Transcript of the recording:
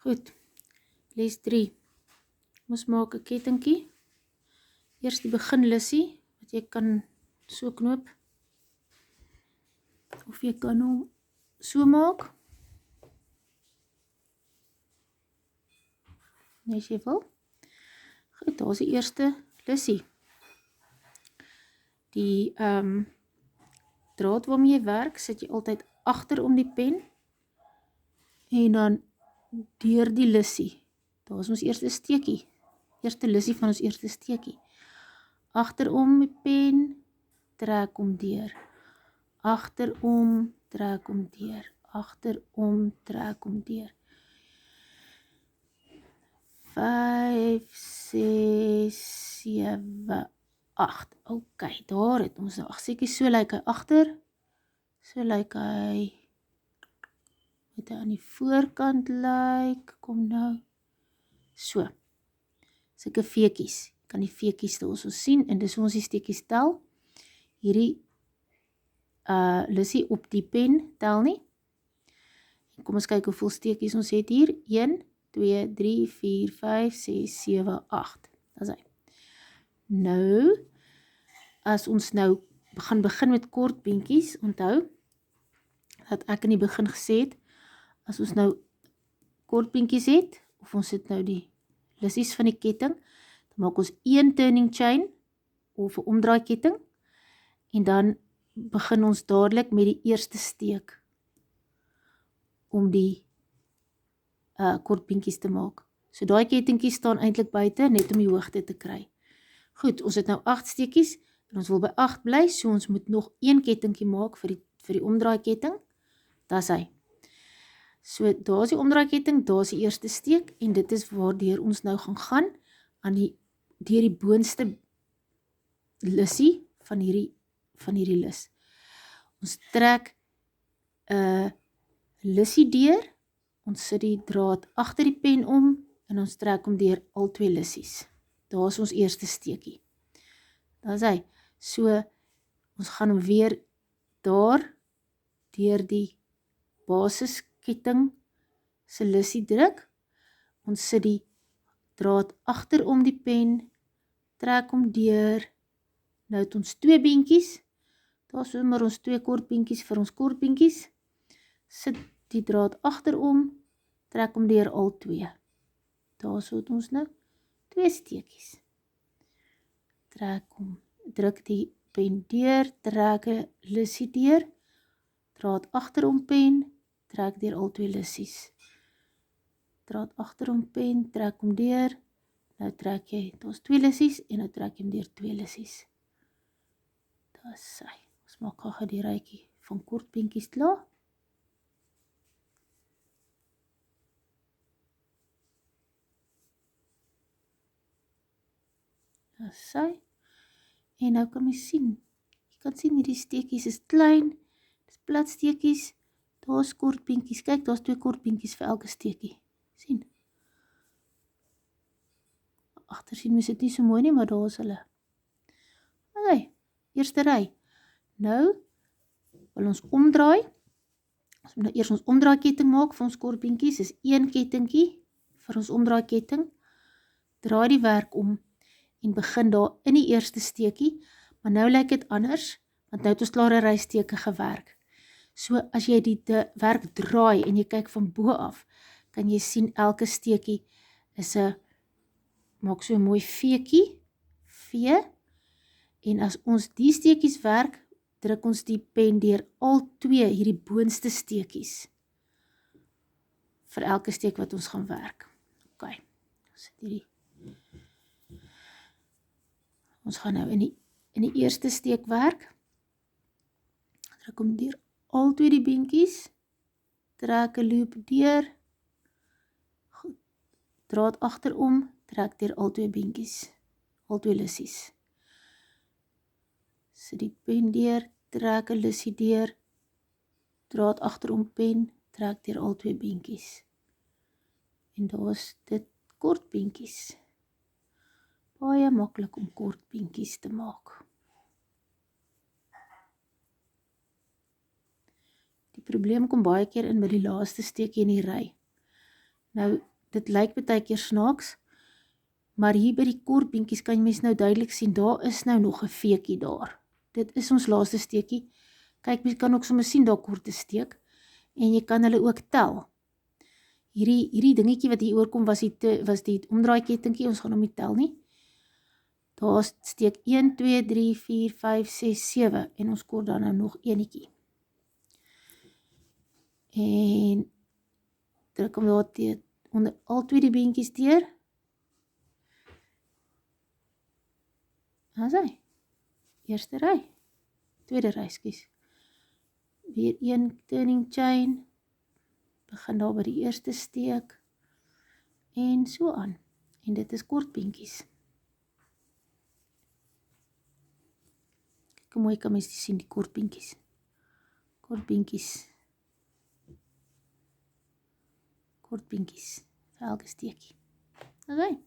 Goed, les 3. Ons maak 'n kettingkie. Eers die beginlussie, wat jy kan so knoop, of jy kan hom so maak, as jy wil. Goed, daar is die eerste lussie. Die draad waarmee jy werk, sit jy altyd agter om die pen, en dan deur die lussie. Daar is ons eerste steekie, eerste lussie van ons eerste steekie. Agterom die pen, trek hom deur. Agterom, trek hom deur. Agterom, trek hom deur. 5, 6, 7, 8. Ok, daar het ons nou. Seker so lyk hy agter. So lyk hy, wat hy aan die voorkant lyk. Kom nou. So. Sulke veekies. Kan die veekies daar ons sien, en dis hoe ons die steekies tel. Hierdie lussie op die pen tel nie. En kom ons kyk hoeveel steekies ons het hier. 1, 2, 3, 4, 5, 6, 7, 8. Dat is hy. Nou, as ons nou gaan begin met kort beentjies, onthou, dat ek in die begin gesê het, as ons nou kort beentjies het, of ons het nou die lussies van die ketting, dan maak ons 1 turning chain, of 'n omdraai ketting, en dan begin ons dadelik met die eerste steek, om die kort beentjies te maak. So daai kettingkies staan eintlik buite, net om die hoogte te kry. Goed, ons het nou 8 steekies, en ons wil by 8 bly, so ons moet nog 1 kettingkie maak vir die omdraai ketting. Dat is hy. So, daar is die omdraai ketting, daar is die eerste steek, en dit is waardeur ons nou gaan, deur die boonste lussie van hierdie lus. Ons trek 'n lussie deur, ons sit die draad agter die pen om, en ons trek hom deur al 2 lussies. Daar is ons eerste steekie. Dat is hy. So, ons gaan hom weer daar, deur die basisketting se lussie druk. Ons sit die draad agter om die pen, trek hom deur. Nou het ons 2 beentjies. Daar is sommer ons 2 kort beentjies vir ons kort beentjies. Sit die draad agterom, trek hom deur al 2. Daar het ons nou 2 steekies. Trek hom, druk die pen deur, trek 'n lussie deur, draad agterom pen, trek deur al 2 lussies. Draad agterom pen, trek hom deur, nou trek jy, daar is 2 lussies, en nou trek jy hom deur 2 lussies. Dat is hy. Ons maak gou die rytjie van kort beentjies klaar. Dat is hy. En nou kan jy sien, jy kan sien hierdie steekies is klein, dit is plat steekies, daar is kort beentjies, kyk, daar is 2 kort beentjies vir elke steekie, sien. Agter sien mens dit nie so mooi nie, maar daar is hulle. Ok, eerste ry. Nou, wil ons omdraai, ons moet nou eers ons omdraai ketting maak vir ons kort beentjies, is 1 kettingkie vir ons omdraai ketting, draai die werk om, en begin daar in die eerste steekie, maar nou lyk dit anders, want nou het ons klare rysteke gewerk. So as jy die werk draai, en jy kyk van bo af, kan jy sien elke steekie is maak so 'n mooi veekie, en as ons die steekies werk, druk ons die pen deur al 2 hierdie boonste steekies, vir elke steek wat ons gaan werk. Ok, ons sit hierdie. Ons gaan nou in die eerste steek werk. Druk hom deur al 2 die beentjies, trek 'n loop deur, goed, draad agterom, trek deur al 2 beentjies, al 2 lussies. Sit die pen deur, trek 'n lussie deur, draad agterom pen, trek deur al 2 beentjies. En daar is dit kort beentjies. Baie maklik om kort beentjies te maak. Die probleem kom baie keer in by die laaste steekie in die ry. Nou, dit lyk baie keer snaaks, maar hier by die kortbeentjies kan jy mens nou duidelik sien, daar is nou nog 'n veekie daar. Dit is ons laaste steekie. Kyk, mens kan ook sommer sien daar kort 'n steek, en jy kan hulle ook tel. Hierdie dingetjie wat hier oorkom was die omdraaikettingkie, ons gaan hom nie tel nie. Daar steek 1, 2, 3, 4, 5, 6, 7 en ons kort dan nou nog enetjie. En druk hom daar onder al twee die beentjies deur. Daar is hy. Eerste ry. Tweede ry, skus. Weer een turning chain. Begin daar by die eerste steek. En so aan. En dit is kortbeentjies. Kyk hoe mooi kan mens die sien, die kortbeentjies. Kortbeentjies. Kortbeentjies. Vir elke steekie. Okay.